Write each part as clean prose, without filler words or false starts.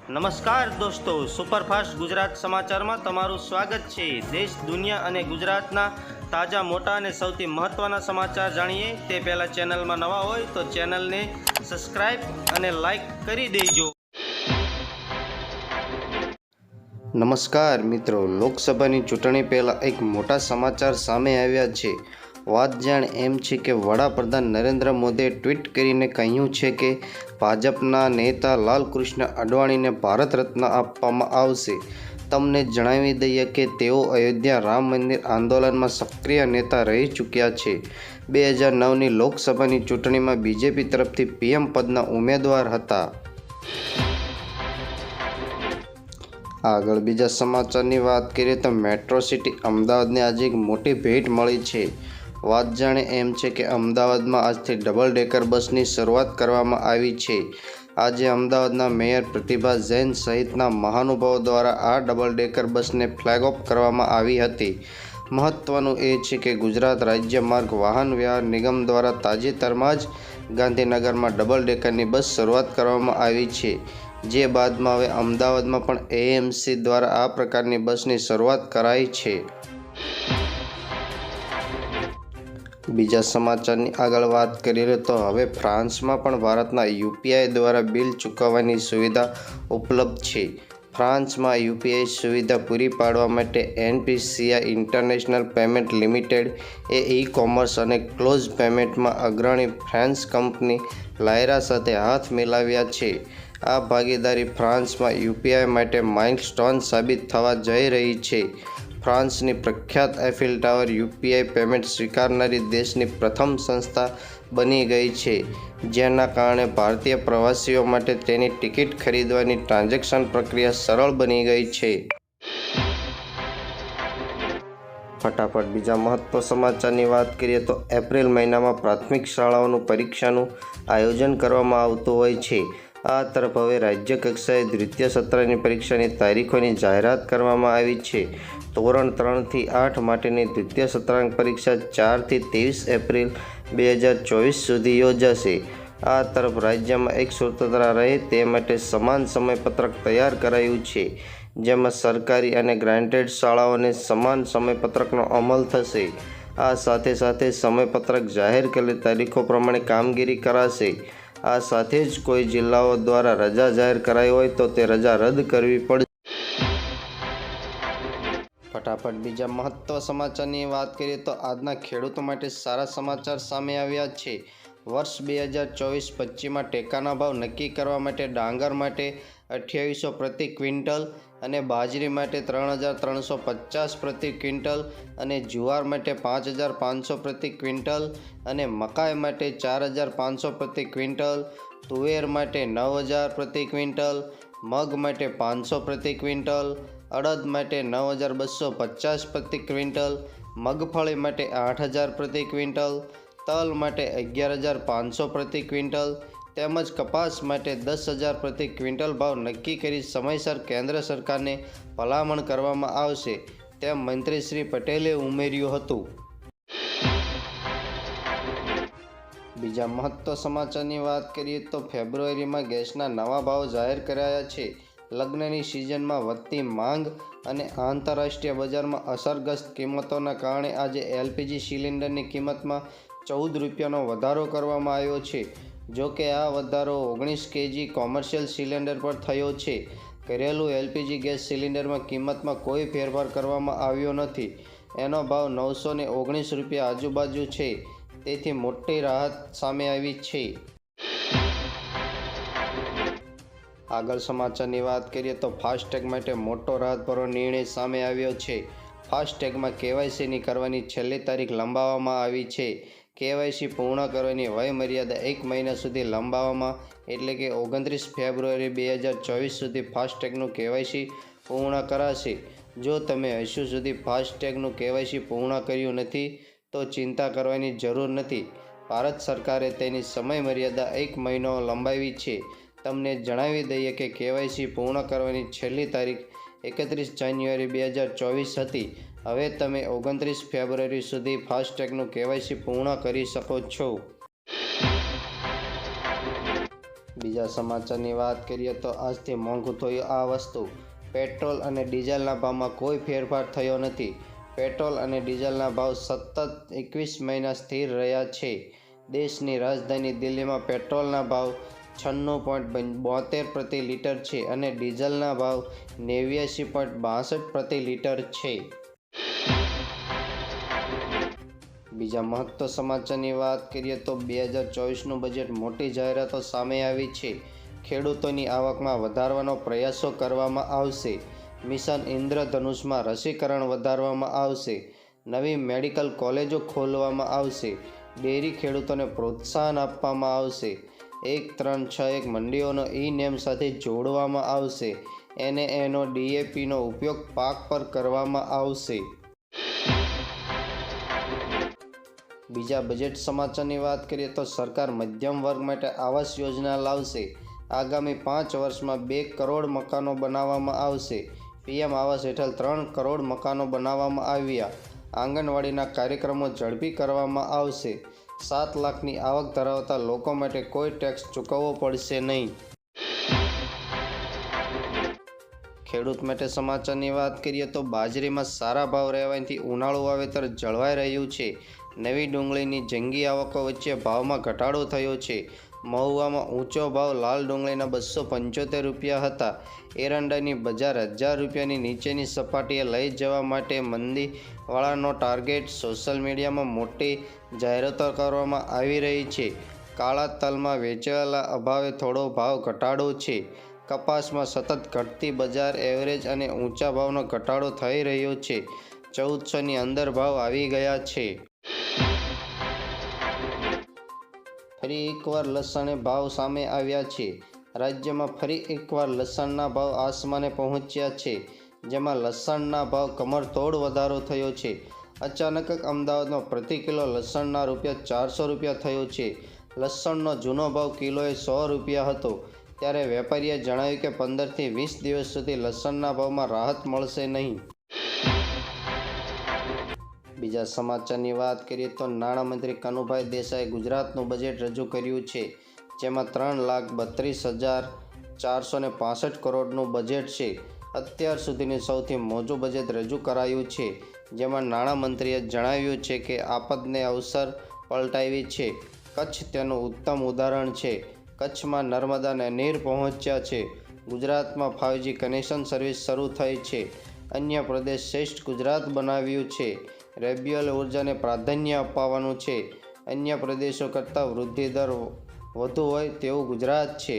નમસ્કાર દોસ્તો, સુપરફાસ્ટ ગુજરાત સમાચારમાં તમારું સ્વાગત છે। દેશ, દુનિયા અને ગુજરાતના તાજા, મોટા અને સૌથી મહત્ત્વના સમાચાર જાણીએ તે પહેલાં ચેનલમાં નવા હોય તો ચેનલને સબસ્ક્રાઈબ અને લાઈક કરી દેજો। નમસ્કાર મિત્રો, લોકસભાની ચૂંટણી પહેલાં એક મોટા સમાચાર સામે આવ્યા છે। વાત જાણ એમ છે કે વડાપ્રધાન નરેન્દ્ર મોદીએ ટ્વીટ કરીને કહ્યું છે કે ભાજપના નેતા લાલકૃષ્ણ અડવાણીને ભારત રત્ન આપવામાં આવશે। તમને જણાવી દઈએ કે તેઓ અયોધ્યા રામ મંદિર આંદોલનમાં સક્રિય નેતા રહી ચૂક્યા છે। 2009ની લોકસભાની ચૂંટણીમાં બીજેપી તરફથી પીએમ પદના ઉમેદવાર હતા। આગળ બીજા સમાચારની વાત કરીએ તો મેટ્રો સિટી અમદાવાદને આજે એક મોટી ભેટ મળી છે। વાત જાણે એમ છે કે અમદાવાદમાં આજથી ડબલ ડેકર બસની શરૂઆત કરવામાં આવી છે। આજે અમદાવાદના મેયર પ્રતિભા જૈન સહિતના મહાનુભાવો દ્વારા આ ડબલ ડેકર બસને ફ્લેગ ઓફ કરવામાં આવી હતી। મહત્વનું એ છે કે ગુજરાત રાજ્ય માર્ગ વાહન વ્યવહાર નિગમ દ્વારા તાજેતરમાં જ ગાંધીનગરમાં ડબલ ડેકરની બસ શરૂઆત કરવામાં આવી છે, જે બાદમાં હવે અમદાવાદમાં પણ એએમસી દ્વારા આ પ્રકારની બસની શરૂઆત કરાઈ છે। બીજા સમાચારની આગળ વાત કરીએ તો હવે ફ્રાન્સમાં પણ ભારતના યુપીઆઈ દ્વારા બિલ ચૂકવવાની સુવિધા ઉપલબ્ધ છે। ફ્રાન્સમાં યુપીઆઈ સુવિધા પૂરી પાડવા માટે એનપીસીઆઈ ઇન્ટરનેશનલ પેમેન્ટ લિમિટેડ એ ઈ-કોમર્સ અને ક્લોઝ પેમેન્ટમાં અગ્રણી ફ્રેન્ચ કંપની લાયરા સાથે હાથ મિલાવ્યા છે। આ ભાગીદારી ફ્રાન્સમાં યુપીઆઈ માટે માઇલસ્ટોન સાબિત થવા જઈ રહી છે। ફ્રાન્સની પ્રખ્યાત એફિલ ટાવર યુપીઆઈ પેમેન્ટ સ્વીકારનારી દેશની પ્રથમ સંસ્થા બની ગઈ છે, જેના કારણે ભારતીય પ્રવાસીઓ માટે તેની ટિકિટ ખરીદવાની ટ્રાન્ઝેક્શન પ્રક્રિયા સરળ બની ગઈ છે। ફટાફટ બીજા મહત્વ સમાચારની વાત કરીએ તો એપ્રિલ મહિનામાં પ્રાથમિક શાળાઓનું પરીક્ષાનું આયોજન કરવામાં આવતું હોય છે। આ તરફ હવે રાજ્ય કક્ષાએ દ્વિતીય સત્રની પરીક્ષાની તારીખોની જાહેરાત કરવામાં આવી છે। ધોરણ 3થી 8 માટેની દ્વિતીય સત્રાંત પરીક્ષા 4થી 23 એપ્રિલ 2024 સુધી યોજાશે। આ તરફ રાજ્યમાં એક સૂત્રતા રહે તે માટે સમાન સમયપત્રક તૈયાર કરાયું છે, જેમાં સરકારી અને ગ્રાન્ટેડ શાળાઓને સમાન સમયપત્રકનો અમલ થશે। આ સાથે સાથે સમયપત્રક જાહેર કરેલી તારીખો પ્રમાણે કામગીરી કરાશે। આ સાથે જ કોઈ જિલ્લાઓ દ્વારા રજા જાહેર કરાઈ હોય તો તે રજા રદ કરવી પડશે। ફટાફટ બીજા મહત્વ સમાચારની વાત કરીએ તો આજના ખેડૂતો માટે સારા સમાચાર સામે આવ્યા છે। વર્ષ 2024-25માં ટેકાના ભાવ નક્કી કરવા માટે ડાંગર માટે 2800 પ્રતિ ક્વિન્ટલ અને બાજરી માટે 3350 પ્રતિ ક્વિન્ટલ અને જુવાર માટે 5500 પ્રતિ ક્વિન્ટલ અને મકાઈ માટે 4500 પ્રતિ ક્વિન્ટલ, તુવેર માટે 9000 પ્રતિ ક્વિન્ટલ, મગ માટે 500 પ્રતિ ક્વિન્ટલ, અડદ માટે 9250 પ્રતિ ક્વિન્ટલ, મગફળી માટે 8000 પ્રતિ ક્વિન્ટલ, તલ માટે 11500 પ્રતિ ક્વિન્ટલ તેમજ કપાસ માટે 10000 પ્રતિ ક્વિન્ટલ ભાવ નક્કી કરી સમયસર કેન્દ્ર સરકારને ભલામણ કરવામાં આવશે, તેમ મંત્રી શ્રી પટેલે ઉમેર્યું હતું। બીજા મહત્વ સમાચારની વાત કરીએ તો ફેબ્રુઆરીમાં ગેસના નવા ભાવ જાહેર કરાયા છે। લગ્નની સિઝનમાં વધતી માંગ અને આંતરરાષ્ટ્રીય બજારમાં અસરગ્રસ્ત કિંમતોના કારણે આજે એલપીજી સિલિન્ડરની કિંમતમાં 14 રૂપિયાનો વધારો કરવામાં આવ્યો છે। જો કે આ વધારો 19 કેજી કોમર્શિયલ સિલિન્ડર પર થયો છે। ઘરેલું એલપીજી ગેસ સિલિન્ડરમાં કિંમતમાં કોઈ ફેરફાર કરવામાં આવ્યો નથી। એનો ભાવ 919 રૂપિયા આજુબાજુ છે, તેથી મોટી રાહત સામે આવી છે। આગળ સમાચારની વાત કરીએ તો ફાસ્ટેગ માટે મોટો રાહતભરો નિર્ણય સામે આવ્યો છે। ફાસ્ટેગમાં કેવાયસીની કરવાની છેલ્લી તારીખ લંબાવવામાં આવી છે। કેવાયસી પૂર્ણ કરવાની વય મર્યાદા 1 મહિના સુધી લંબાવવામાં એટલે કે 29 ફેબ્રુઆરી 2024 સુધી ફાસ્ટેગનું કેવાયસી પૂર્ણ કરાશે। જો તમે હજુ સુધી ફાસ્ટેગનું કેવાયસી પૂર્ણ કર્યું નથી તો ચિંતા કરવાની જરૂર નથી। ભારત સરકારે તેની સમય મર્યાદા 1 મહિનો લંબાવી છે। તમને જણાવી દઈએ કે કેવાયસી પૂર્ણ કરવાની છેલ્લી તારીખ 31 જાન્યુઆરી 2024 હતી। હવે તમે 29 ફેબ્રુઆરી સુધી ફાસ્ટેગનું કેવાયસી પૂર્ણ કરી શકો છો। બીજા સમાચારની વાત કરીએ તો આજથી મોંઘું થયું આ વસ્તુ. પેટ્રોલ અને ડીઝલના ભાવમાં કોઈ ફેરફાર થયો નથી. પેટ્રોલ અને ડીઝલના ભાવ સતત 21 મહિના સ્થિર રહ્યા છે. દેશની રાજધાની દિલ્હીમાં પેટ્રોલના ભાવ 96.72 પ્રતિ લીટર છે અને ડીઝલના ભાવ 89.62 પ્રતિ લીટર છે. બીજા મહત્વ સમાચારની વાત કરીએ તો 2024નું બજેટ મોટી જાહેરાતો સામે આવી છે. ખેડૂતોની આવકમાં વધારવાનો પ્રયાસો કરવામાં આવશે. મિશન ઇન્દ્રધનુષમાં રસીકરણ વધારવામાં આવશે. નવી મેડિકલ કોલેજો ખોલવામાં આવશે. ડેરી ખેડૂતોને પ્રોત્સાહન આપવામાં આવશે. 1361 મંડીઓનો ઈ-નેમ સાથે જોડવામાં આવશે. NAનો DAPનો ઉપયોગ પાક પર કરવામાં આવશે. બીજા બજેટ સમાચારની વાત કરીએ તો સરકાર મધ્યમ વર્ગ માટે આવાસ યોજના લાવશે. આગામી 5 વર્ષમાં 2 કરોડ મકાનો બનાવવામાં આવશે. PM આવાસ હેઠળ 3 કરોડ મકાનો બનાવવામાં આવ્યા. આંગણવાડીના કાર્યક્રમો ઝડપી કરવામાં આવશે. 7 લાખની આવક ધરાવતા લોકો માટે કોઈ ટેક્સ ચૂકવવો પડશે નહીં. ખેડૂત માટે સમાચારની વાત કરીએ તો બાજરીમાં સારા ભાવ રહેવાથી ઉનાળુ વાવેતર જળવાઈ રહ્યું છે. નવી ડુંગળીની જંગી આવકો વચ્ચે ભાવમાં ઘટાડો થયો છે. મહુવામાં ઊંચો ભાવ લાલ ડુંગળીના 275 રૂપિયા હતા. એરંડાની બજાર 1000 રૂપિયાની નીચેની સપાટીએ લઈ જવા માટે મંદીવાળાનો ટાર્ગેટ. સોશિયલ મીડિયામાં મોટી જાહેરાતો કરવામાં આવી રહી છે. કાળા તલમાં વેચાયેલા અભાવે થોડો ભાવ ઘટાડો છે. કપાસમાં સતત ઘટતી બજાર એવરેજ અને ઊંચા ભાવનો ઘટાડો થઈ રહ્યો છે. 1400ની અંદર ભાવ આવી ગયા છે. ફરી એકવાર લસણે ભાવ સામે આવ્યા છે. રાજ્યમાં ફરી એકવાર લસણના ભાવ આસમાને પહોંચ્યા છે, જેમાં લસણના ભાવ કમરતોડ વધારો થયો છે. અચાનક અમદાવાદમાં પ્રતિ કિલો લસણના ₹400 થયો છે. લસણનો જૂનો ભાવ કિલોએ ₹100 હતો. ત્યારે વેપારીએ જણાવ્યું કે 15થી 20 દિવસ સુધી લસણના ભાવમાં રાહત મળશે નહીં. બીજા સમાચારની વાત કરીએ તો નાણામંત્રી કનુભાઈ દેસાઈએ ગુજરાતનું બજેટ રજૂ કર્યું છે, જેમાં 3,32,465 કરોડનું બજેટ છે. અત્યાર સુધીનું સૌથી મોટું બજેટ રજૂ કરાયું છે, જેમાં નાણામંત્રીએ જણાવ્યું છે કે આપદને અવસર પલટાવી છે. કચ્છ તેનું ઉત્તમ ઉદાહરણ છે. કચ્છમાં નર્મદાના નીર પહોંચ્યા છે. ગુજરાતમાં 5G કનેક્શન સર્વિસ શરૂ થઈ છે. અન્ય પ્રદેશ શ્રેષ્ઠ ગુજરાત બનાવ્યું છે. રિન્યુએબલ ઉર્જાને પ્રાધાન્ય અપાવવાનું છે. અન્ય પ્રદેશો કરતાં વૃદ્ધિ દર વધુ હોય તેવું ગુજરાત છે.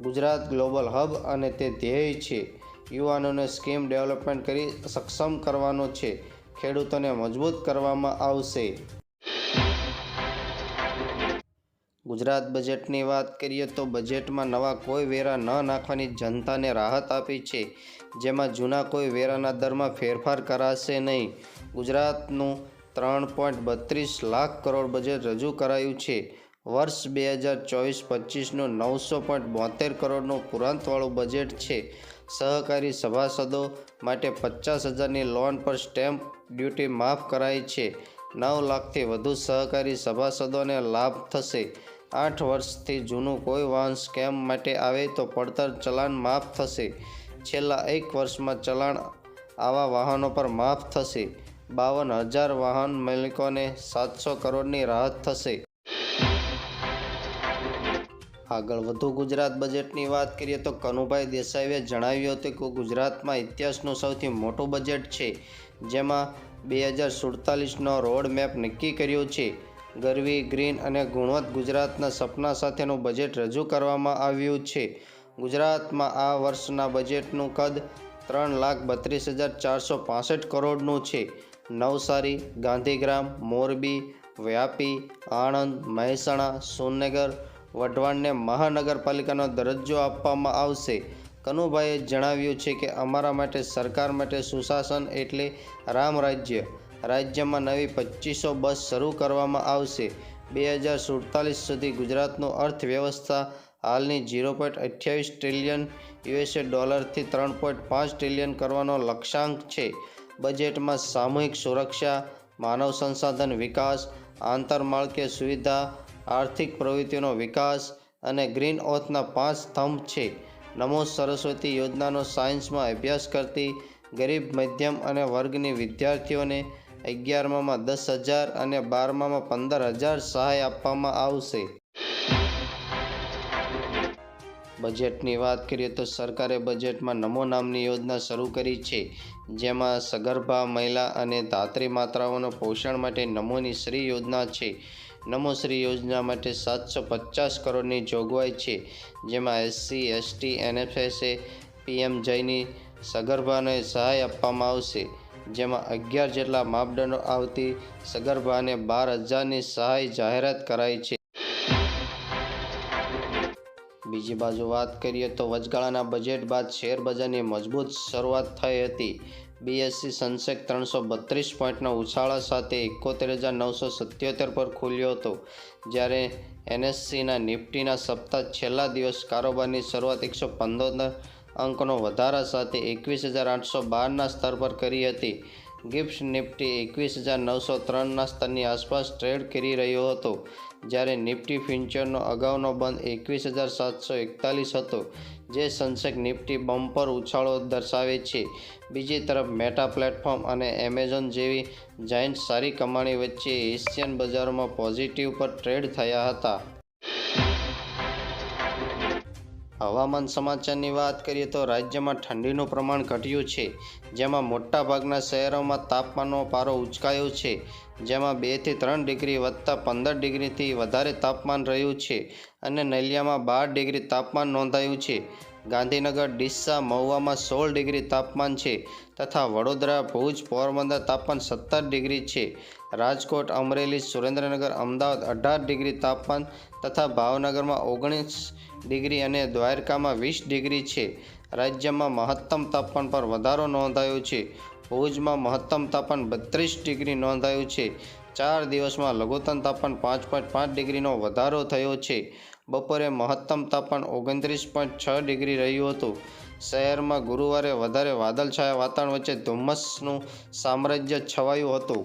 ગુજરાત ગ્લોબલ હબ અને તે ધ્યેય છે. યુવાનોને સ્કિલ ડેવલપમેન્ટ કરી સક્ષમ કરવાનો છે. ખેડૂતોને મજબૂત કરવામાં આવશે. ગુજરાત બજેટની વાત કરીએ તો બજેટમાં નવા કોઈ વેરા ન નાખવાની જનતાને રાહત આપી છે, જેમાં જૂના કોઈ વેરાના દરમાં ફેરફાર કરાશે નહીં. ગુજરાતનું 3.32 લાખ કરોડ બજેટ રજૂ કરાયું છે. વર્ષ 2024-25નું 972 કરોડનું પુરાંતવાળું બજેટ છે. સહકારી સભાસદો માટે 50,000ની લોન પર સ્ટેમ્પ ડ્યુટી માફ કરાઈ છે. 9 લાખથી વધુ સહકારી સભાસદોને લાભ થશે. 8 વર્ષથી જૂનું કોઈ વાહન સ્કેમ માટે આવે તો પડતર ચલાણ માફ થશે. છેલ્લા 1 વર્ષમાં ચલાણ આવા વાહનો પર માફ થશે. 52,000 વાહન માલિકોને 700 કરોડની રાહત થશે. આગળ વધુ ગુજરાત બજેટની વાત કરીએ તો કનુભાઈ દેસાઈએ જણાવ્યું હતું કે ગુજરાતમાં ઇતિહાસનું સૌથી મોટું બજેટ છે, જેમાં 2047નો રોડ મેપ નક્કી કર્યો છે. ગરવી, ગ્રીન અને ગુણવત્ત ગુજરાતના સપના સાથેનું બજેટ રજૂ કરવામાં આવ્યું છે. ગુજરાતમાં આ વર્ષના બજેટનું કદ 3,32,465 કરોડનું છે. નવસારી, ગાંધીગ્રામ, મોરબી, વાપી, આણંદ, મહેસાણા, સુરનગર, વઢવાણને મહાનગરપાલિકાનો દરજ્જો આપવામાં આવશે. કનુભાઈએ જણાવ્યું છે કે અમારા માટે સરકાર માટે સુશાસન એટલે રામ રાજ્ય. રાજ્યમાં નવી 2500 બસ શરૂ કરવામાં આવશે. 2047 સુધી ગુજરાતનું અર્થવ્યવસ્થા હાલની $0.28 ટ્રિલિયન થી $3.5 ટ્રિલિયન કરવાનો લક્ષ્યાંક છે. બજેટમાં સામૂહિક સુરક્ષા, માનવ સંસાધન વિકાસ, આંતરમાળખાકીય સુવિધા, આર્થિક પ્રવૃત્તિઓનો વિકાસ અને ગ્રીન ઓથના 5 સ્તંભ છે. નમો સરસ્વતી યોજનાનો સાયન્સમાં અભ્યાસ કરતી ગરીબ મધ્યમ અને વર્ગની વિદ્યાર્થીઓને 11મામાં 10,000 અને 12મામાં 15,000 સહાય આપવામાં આવશે. બજેટની વાત કરીએ તો સરકારે બજેટમાં નમો નામની યોજના શરૂ કરી છે, જેમાં સગર્ભા મહિલા અને ધાત્રી માતાઓના પોષણ માટે નમોની શ્રી યોજના છે. નમો શ્રી યોજના માટે 750 કરોડની જોગવાઈ છે, જેમાં SC, ST, NFSA, PMJની સગર્ભાને સહાય આપવામાં આવશે, જેમાં 11 જેટલા માપદંડો આવતી સગર્ભાને 12,000ની સહાય જાહેરાત કરાઈ છે. બીજી બાજુ વાત કરીએ તો વચગાળાના બજેટ બાદ શેરબજારની મજબૂત શરૂઆત થઈ હતી. BSE સેન્સેક્સ 332 પોઈન્ટના ઉછાળા સાથે 71,977 પર ખુલ્યો હતો, જ્યારે NSEના નિફ્ટીના સપ્તાહ છેલ્લા દિવસ કારોબારની શરૂઆત 115 અંકનો વધારા સાથે 21,812ના સ્તર પર કરી હતી. ગિફ્ટ નિફ્ટી 21,903ના સ્તરની આસપાસ ટ્રેડ કરી રહ્યો હતો, જ્યારે નિફ્ટી ફ્યુચરનો અગાઉનો બંધ 21,741 હતો, જે સેન્સેક્સ નિફ્ટી બમ્પર ઉછાળો દર્શાવે છે. બીજી તરફ મેટા પ્લેટફોર્મ અને એમેઝોન જેવી જાયન્ટ સારી કમાણી વચ્ચે એશિયન બજારોમાં પોઝિટિવ પર ટ્રેડ થયા હતા. હવામાન સમાચારની વાત કરીએ તો રાજ્યમાં ઠંડીનું પ્રમાણ ઘટ્યું છે, જેમાં મોટાભાગના શહેરોમાં તાપમાનનો પારો ઉંચકાયો છે, જેમાં 2 થી 3 ડિગ્રી વત્તા 15 ડિગ્રીથી વધારે તાપમાન રહ્યું છે અને નલિયામાં 12 ડિગ્રી તાપમાન નોંધાયું છે. ગાંધીનગર, ડીસા, મહુવામાં 16 ડિગ્રી તાપમાન છે તથા વડોદરા, ભુજ, પોરબંદર તાપમાન 17 ડિગ્રી છે. રાજકોટ, અમરેલી, સુરેન્દ્રનગર, અમદાવાદ 18 ડિગ્રી તાપમાન તથા ભાવનગરમાં 19 ડિગ્રી અને દ્વારકામાં 20 ડિગ્રી છે. રાજ્યમાં મહત્તમ તાપમાન પર વધારો નોંધાયો છે. ભુજમાં મહત્તમ તાપમાન 32 ડિગ્રી નોંધાયું છે. 4 દિવસમાં લઘુત્તમ તાપમાન 5.5 ડિગ્રીનો વધારો થયો છે. બપોરે મહત્તમ તાપમાન 29.6 ડિગ્રી રહ્યું હતું. શહેરમાં ગુરુવારે વધારે વાદળછાયા વાતાવરણ વચ્ચે ધુમ્મસનું સામ્રાજ્ય છવાયું હતું.